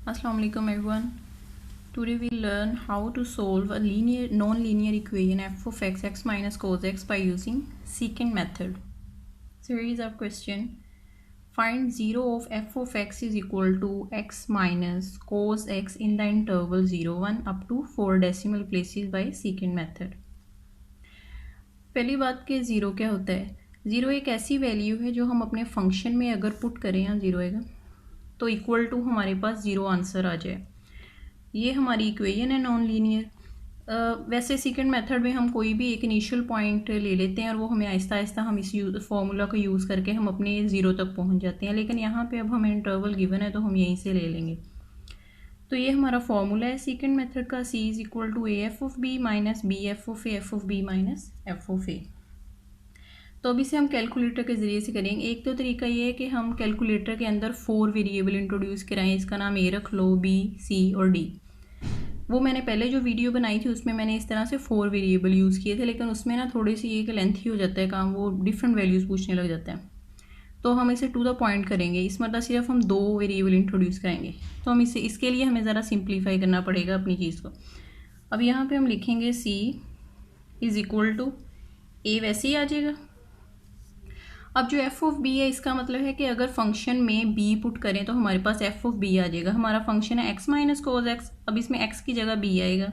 Assalamu alaikum everyone. Today we learn how to solve a non-linear equation f of x minus cos x by using secant method. Series of question. Find 0 of f of x is equal to x minus cos x in the interval 0 1 up to 4 decimal places by secant method. पहली बात कि zero क्या होता है। Zero एक ऐसी value है जो हम अपने फंक्शन में अगर पुट करें यहाँ ज़ीरो आएगा तो इक्वल टू हमारे पास ज़ीरो आंसर आ जाए। ये हमारी इक्वेशन है नॉन लीनियर। वैसे सेकंड मेथड में हम कोई भी एक इनिशियल पॉइंट ले लेते हैं और वो हमें आहिस्ता आहिस्ता हम इस फॉर्मूला को यूज़ करके हम अपने ज़ीरो तक पहुंच जाते हैं, लेकिन यहाँ पे अब हमें इंटरवल गिवन है तो हम यहीं से ले लेंगे। तो ये हमारा फॉर्मूला है सेकंड मेथड का, c is equal to A F of B minus B F of B minus F of A. तो अभी से हम कैलकुलेटर के ज़रिए से करेंगे। एक तो तरीका ये है कि हम कैलकुलेटर के अंदर 4 वेरिएबल इंट्रोड्यूस कराएं। इसका नाम ए रख लो, बी, सी और डी। वो मैंने पहले जो वीडियो बनाई थी उसमें मैंने इस तरह से 4 वेरिएबल यूज़ किए थे, लेकिन उसमें ना थोड़ी सी एक लेंथी हो जाता है काम, वो डिफरेंट वैल्यूज़ पूछने लग जाता है। तो हम इसे टू द पॉइंट करेंगे। इस मतलब सिर्फ हम 2 वेरिएबल इंट्रोड्यूस करेंगे। तो हम इसके लिए हमें ज़रा सिंप्लीफाई करना पड़ेगा अपनी चीज़ को। अब यहाँ पर हम लिखेंगे c इज़ इक्वल टू ए, वैसे ही आ जाएगा। अब जो एफ ऑफ बी है इसका मतलब है कि अगर फंक्शन में बी पुट करें तो हमारे पास एफ ऑफ बी आ जाएगा। हमारा फंक्शन है एक्स माइनस कोस एक्स, अब इसमें एक्स की जगह बी आएगा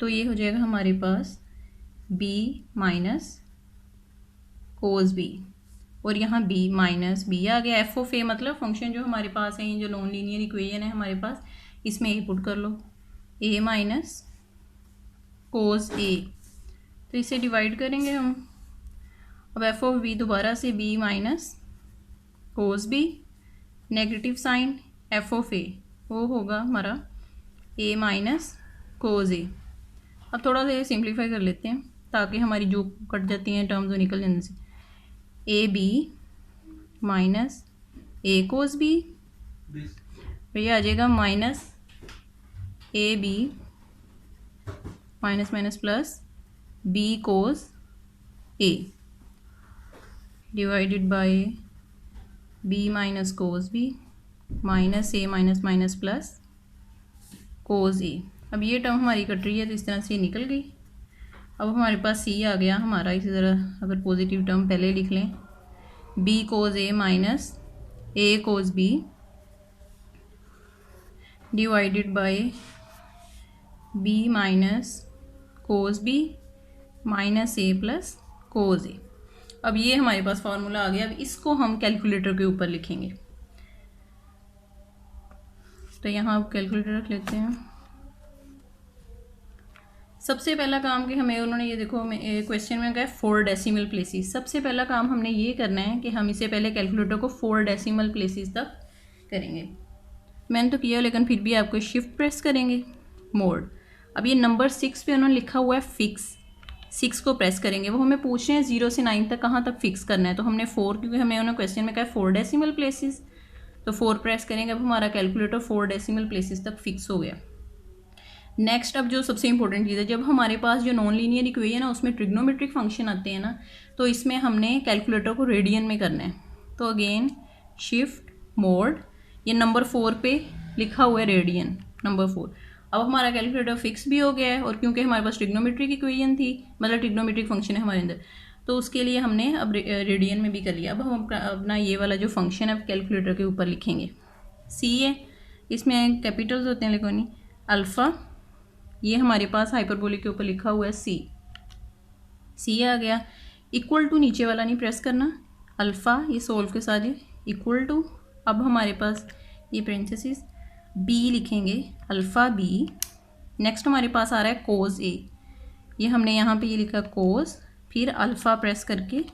तो ये हो जाएगा हमारे पास बी माइनस कोस बी, और यहाँ बी माइनस बी आ गया। एफ ऑफ ए मतलब फंक्शन जो हमारे पास है, जो नॉन लीनियर इक्वेशन है हमारे पास, इसमें ए पुट कर लो, ए माइनस कोस ए। तो इसे डिवाइड करेंगे हम। अब एफ ऑफ बी दोबारा से B minus cos B, negative sine F of A, वो होगा हमारा ए माइनस कोस ए। अब थोड़ा सा ये सिंप्लीफाई कर लेते हैं ताकि हमारी जो कट जाती हैं टर्म्स वो निकल जाने से। A B minus A cos B, ये आ जाएगा minus A B minus minus plus B cos A divided by B minus cos B minus A minus minus plus cos A. अब ये टर्म हमारी कट रही है तो इस तरह से निकल गई। अब हमारे पास सी आ गया हमारा। इसी तरह अगर पॉजिटिव टर्म पहले लिख लें, B cos A minus A cos B divided by B minus cos B minus A plus cos A. अब ये हमारे पास फॉर्मूला आ गया। अब इसको हम कैलकुलेटर के ऊपर लिखेंगे। तो यहाँ अब कैलकुलेटर रख लेते हैं। सबसे पहला काम कि हमें उन्होंने ये देखो क्वेश्चन में कहा 4 डेसिमल प्लेसेस। सबसे पहला काम हमने ये करना है कि हम इसे पहले कैलकुलेटर को 4 डेसिमल प्लेसेस तक करेंगे। मैंने तो किया, लेकिन फिर भी आपको शिफ्ट प्रेस करेंगे, मोड। अब ये नंबर 6 पे उन्होंने लिखा हुआ है फिक्स, 6 को प्रेस करेंगे। वो हमें पूछ रहे हैं 0 से 9 तक कहाँ तक फिक्स करना है। तो हमने 4, क्योंकि हमें उन्होंने क्वेश्चन में कहा 4 डेसिमल प्लेसेस, तो 4 प्रेस करेंगे। अब हमारा कैलकुलेटर 4 डेसिमल प्लेसेस तक फिक्स हो गया। नेक्स्ट, अब जो सबसे इंपॉर्टेंट चीज़ है, जब हमारे पास जो नॉन लीनियर इक्वेशन है उसमें ट्रिग्नोमेट्रिक फंक्शन आते हैं ना, तो इसमें हमने कैलकुलेटर को रेडियन में करना है। तो अगेन शिफ्ट मोड, ये नंबर 4 पे लिखा हुआ है रेडियन नंबर 4। अब हमारा कैलकुलेटर फिक्स भी हो गया है, और क्योंकि हमारे पास ट्रिग्नोमेट्रिक इक्वेशन थी, मतलब ट्रिग्नोमेट्रिक फंक्शन है हमारे अंदर, तो उसके लिए हमने अब रेडियन में भी कर लिया। अब हम अपना ये वाला जो फंक्शन है कैलकुलेटर के ऊपर लिखेंगे। सी है, इसमें कैपिटल्स होते हैं, लेकिन अल्फ़ा, ये हमारे पास हाइपरबोलिक के ऊपर लिखा हुआ है सी आ गया। इक्वल टू नीचे वाला नहीं प्रेस करना, अल्फ़ा ये सोल्व के साथ इक्वल टू। अब हमारे पास ये पेरेंथेसिस बी लिखेंगे, अल्फ़ा बी। नेक्स्ट हमारे पास आ रहा है कोस ए, ये हमने यहाँ पे ये लिखा कोस, फिर अल्फ़ा प्रेस करके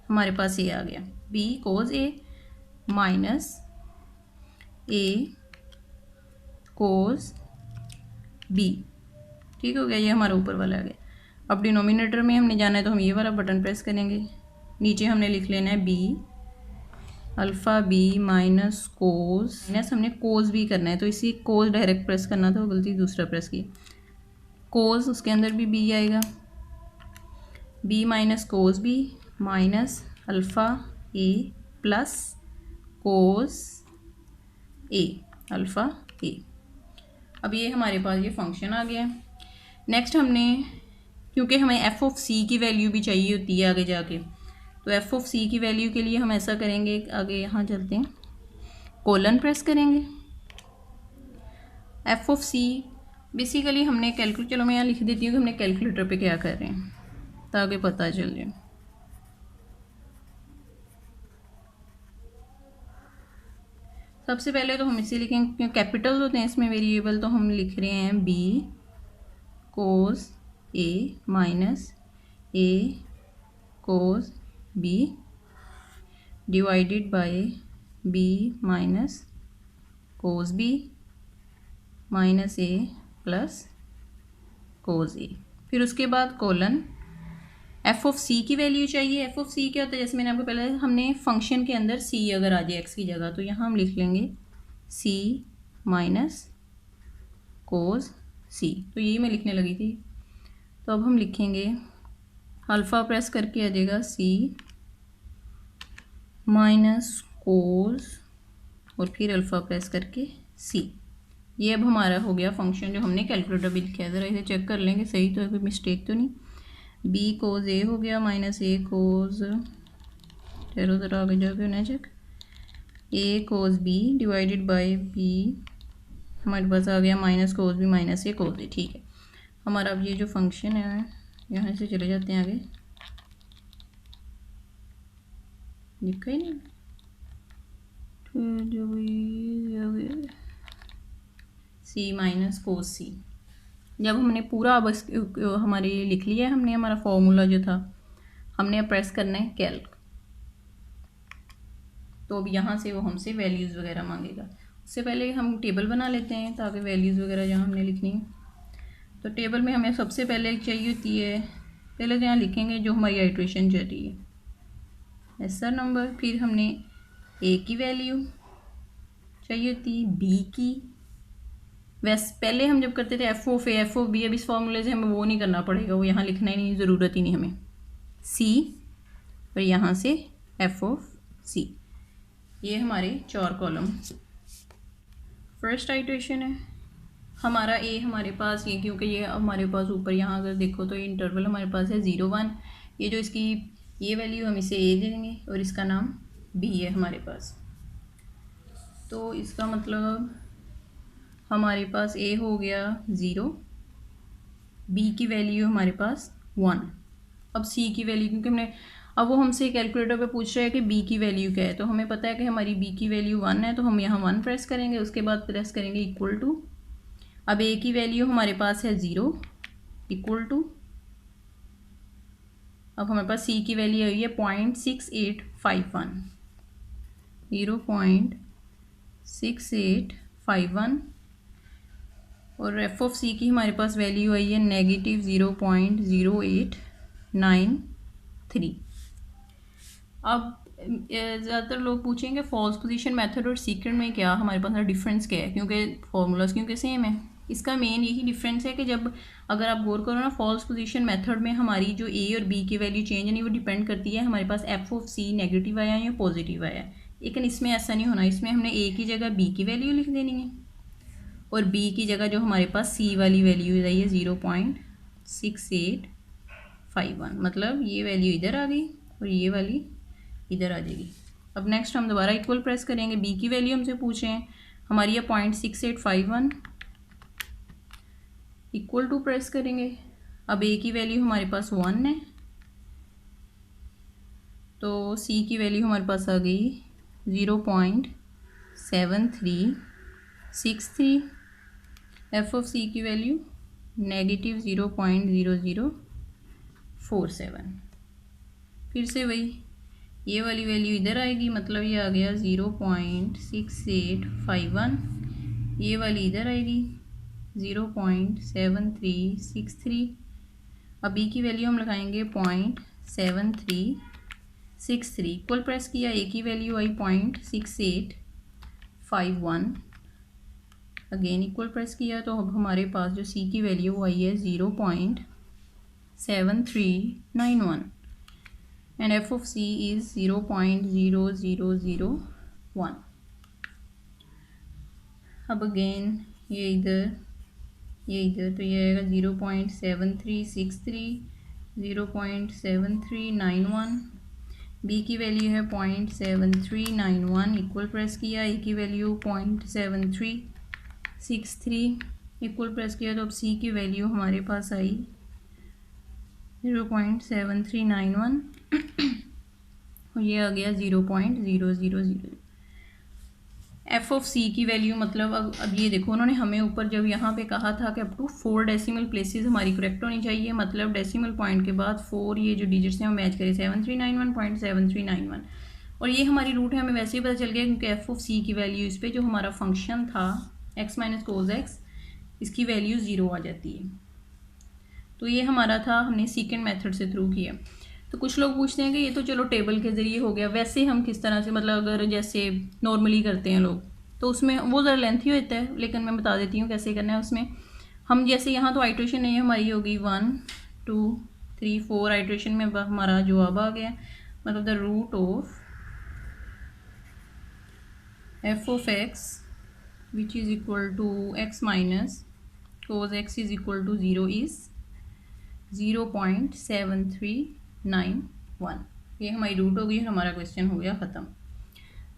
हमारे पास ए आ गया, B cos A minus A cos B. ठीक हो गया, ये हमारा ऊपर वाला आ गया। अब डिनोमिनेटर में हमने जाना है तो हम ये वाला बटन प्रेस करेंगे। नीचे हमने लिख लेना है B alpha B minus cos, minus हमने कोस भी करना है, तो इसी कोस डायरेक्ट प्रेस करना था, गलती दूसरा प्रेस की। कोस उसके अंदर भी बी आएगा, B minus cos B minus alpha A plus cos A, alpha A. अब ये हमारे पास ये फंक्शन आ गया। नेक्स्ट हमने, क्योंकि हमें एफ ऑफ सी की वैल्यू भी चाहिए होती है आगे जाके, तो एफ ऑफ सी की वैल्यू के लिए हम ऐसा करेंगे, आगे यहाँ चलते हैं, कोलन प्रेस करेंगे। एफ ऑफ सी बेसिकली हमने कैलकुलेट, चलो मैं यहाँ लिख देती हूँ कि हमने कैलकुलेटर पे क्या कर रहे हैं ताकि पता चल जाए। सबसे पहले तो हम इसे लिखेंगे, क्योंकि कैपिटल होते हैं इसमें वेरिएबल, तो हम लिख रहे हैं B cos A minus A cos B divided by B minus cos B minus A plus cos A. फिर उसके बाद कोलन, एफ ऑफ सी की वैल्यू चाहिए। एफ ऑफ सी क्या होता है, जैसे मैंने आपको पहले, हमने फंक्शन के अंदर सी अगर आ जाए एक्स की जगह, तो यहाँ हम लिख लेंगे सी माइनस कोस सी, तो यही मैं लिखने लगी थी। तो अब हम लिखेंगे, अल्फ़ा प्रेस करके आ जाएगा सी माइनस कोस और फिर अल्फ़ा प्रेस करके सी। ये अब हमारा हो गया फंक्शन जो हमने कैलकुलेटर भी लिखा है। ज़रा इसे चेक कर लेंगे सही तो है, कोई मिस्टेक तो नहीं। बी कोस ए हो गया माइनस ए कोस, चलो ज़रा आगे जाके ना check, A cos B divided by B, हमारे पास आ गया minus cos B minus A cos A. ठीक है, हमारा अब ये जो फंक्शन है, यहाँ से चले जाते हैं आगे, लिखा ही नहीं जो सी माइनस कोस सी। जब हमने पूरा बस हमारे लिख लिया है हमने, हमारा फॉर्मूला जो था, हमने अब प्रेस करना है कैल्क। तो अब यहाँ से वो हमसे वैल्यूज़ वगैरह मांगेगा। उससे पहले हम टेबल बना लेते हैं ताकि वैल्यूज़ वगैरह जहाँ हमने लिखनी है, तो टेबल में हमें सबसे पहले चाहिए होती है, पहले तो यहाँ लिखेंगे जो हमारी आइट्रेशन चल रही है, एसआर नंबर, फिर हमने ए की वैल्यू चाहिए होती, बी की, वैसे पहले हम जब करते थे F of A F of B, अब इस फॉर्मूले से हमें वो नहीं करना पड़ेगा, वो यहाँ लिखना ही नहीं, ज़रूरत ही नहीं हमें, सी और यहाँ से एफ ऑफ सी। ये हमारे 4 कॉलम। फर्स्ट आइट्रेशन है हमारा ए, हमारे पास ये, क्योंकि ये हमारे पास ऊपर यहाँ अगर देखो तो ये इंटरवल हमारे पास है 0 1, ये जो इसकी ये वैल्यू हम इसे ए दे देंगे और इसका नाम बी है हमारे पास। तो इसका मतलब हमारे पास ए हो गया 0, बी की वैल्यू हमारे पास 1। अब सी की वैल्यू, क्योंकि हमने, अब वो हमसे कैलकुलेटर पे पूछ रहा है कि बी की वैल्यू क्या है, तो हमें पता है कि हमारी बी की वैल्यू 1 है, तो हम यहाँ 1 प्रेस करेंगे, उसके बाद प्रेस करेंगे इक्वल टू। अब ए की वैल्यू हमारे पास है 0 इक्वल टू, अब हमारे पास सी की वैल्यू आई है 0.6851, 0.6851, और एफ ऑफ सी की हमारे पास वैल्यू आई है नेगेटिव 0.0893। अब ज़्यादातर लोग पूछेंगे फॉल्स पोजीशन मेथड और सीक्रेट में क्या हमारे पास डिफरेंस क्या है, क्योंकि फॉर्मूलाज क्योंकि सेम है। इसका मेन यही डिफरेंस है कि जब अगर आप गौर करो ना, फॉल्स पोजीशन मेथड में हमारी जो ए और बी की वैल्यू चेंज नहीं, वो डिपेंड करती है हमारे पास एफ ऑफ सी नेगेटिव आया या पॉजिटिव आया, लेकिन इसमें ऐसा नहीं होना। इसमें हमने ए की जगह बी की वैल्यू लिख देनी है और बी की जगह जो हमारे पास सी वाली वैल्यू आई है 0.6851, मतलब ये वैल्यू इधर आ गई और ये वाली इधर आ जाएगी। अब नेक्स्ट हम दोबारा इक्वल प्रेस करेंगे, बी की वैल्यू हमसे पूछ रहे हैं, हमारी है 0.6851, इक्वल टू प्रेस करेंगे। अब ए की वैल्यू हमारे पास 1 है, तो सी की वैल्यू हमारे पास आ गई 0.7363, एफ ऑफ सी की वैल्यू नेगेटिव 0.0047। फिर से वही, ये वाली वैल्यू इधर आएगी, मतलब ये आ गया 0.6851, ये वाली इधर आएगी 0.7363। अब बी की वैल्यू हम लगाएंगे 0.7363, इक्वल प्रेस किया, ए की वैल्यू आई 0.6851, अगेन इक्वल प्रेस किया, तो अब हमारे पास जो सी की वैल्यू आई है 0.7391 and f of c is 0.0001। अब अगेन ये इधर तो ये आएगा 0.7363, 0.7391। बी की वैल्यू है 0.7391, इक्वल प्रेस किया। ए की वैल्यू 0.7363, इक्वल प्रेस किया। तो अब सी की वैल्यू हमारे पास आई 0.7391 और ये आ गया 0.000। एफ ऑफ सी की वैल्यू मतलब अब ये देखो, उन्होंने हमें ऊपर जब यहाँ पे कहा था कि अप टू 4 डेसिमल प्लेसेस हमारी करेक्ट होनी चाहिए, मतलब डेसिमल पॉइंट के बाद 4 ये जो डिजिट्स हैं वो मैच करें, 7391.7391। और ये हमारी रूट है, हमें वैसे ही पता चल गया क्योंकि एफ ऑफ सी की वैल्यू इस पर जो हमारा फंक्शन था x माइनस कोज एक्स, इसकी वैल्यू 0 आ जाती है। तो ये हमारा था, हमने सेकंड मेथड से थ्रू किया। तो कुछ लोग पूछते हैं कि ये तो चलो टेबल के ज़रिए हो गया, वैसे हम किस तरह से, मतलब अगर जैसे नॉर्मली करते हैं लोग तो उसमें वो ज़रा लेंथी होता है, लेकिन मैं बता देती हूँ कैसे करना है। उसमें हम जैसे यहाँ तो आइट्रेशन नहीं है हमारी, होगी 1 2 3 4 आइट्रेशन में हमारा जवाब आ गया, मतलब the root of f of x which is equal to x minus cos x is equal to 0 is 0.7391। ये हमारी रूट हो गई, हमारा क्वेश्चन हो गया ख़त्म।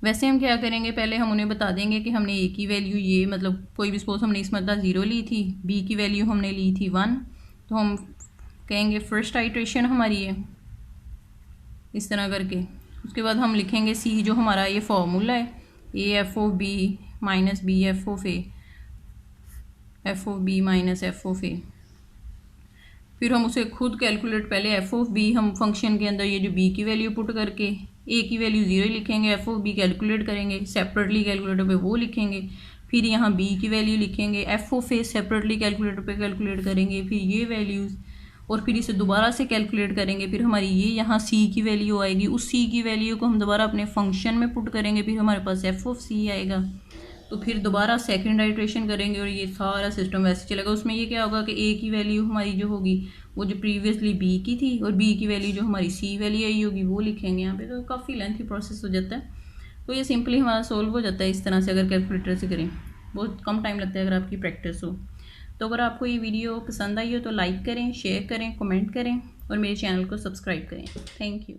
वैसे हम क्या करेंगे, पहले हम उन्हें बता देंगे कि हमने ए की वैल्यू ये, मतलब कोई भी सपोज हमने इस मतलब 0 ली थी, बी की वैल्यू हमने ली थी 1, तो हम कहेंगे फर्स्ट आइट्रेशन हमारी है इस तरह करके। उसके बाद हम लिखेंगे सी, जो हमारा ये फॉर्मूला है, A F of B minus B F of A, F of B minus F of A. फिर हम उसे खुद कैलकुलेट, पहले एफ ऑफ बी हम फंक्शन के अंदर ये जो बी की वैल्यू पुट करके ए की वैल्यू 0 लिखेंगे, एफ ऑफ बी कैलकुलेट करेंगे, सेपरेटली कैलकुलेटर पे वो लिखेंगे, फिर यहाँ बी की वैल्यू लिखेंगे, F of A separately calculator पे कैलकुलेट करेंगे, फिर ये वैल्यूज़, और फिर इसे दोबारा से कैलकुलेट करेंगे, फिर हमारी ये यहाँ सी की वैल्यू आएगी, उस सी की वैल्यू को हम दोबारा अपने फंक्शन में पुट करेंगे, फिर हमारे पास एफ ऑफ सी आएगा। तो फिर दोबारा सेकंड आइट्रेशन करेंगे और ये सारा सिस्टम वैसे चलेगा। उसमें ये क्या होगा कि ए की वैल्यू हमारी जो होगी वो जो प्रीवियसली बी की थी, और बी की वैल्यू जो हमारी सी वैल्यू आई होगी वो लिखेंगे यहाँ पे। तो काफ़ी लेंथी प्रोसेस हो जाता है, तो ये सिंपली हमारा सोल्व हो जाता है इस तरह से, अगर कैलकुलेटर से करें। बहुत कम टाइम लगता है अगर आपकी प्रैक्टिस हो। तो अगर आपको ये वीडियो पसंद आई हो तो लाइक करें, शेयर करें, कमेंट करें और मेरे चैनल को सब्सक्राइब करें। Thank you.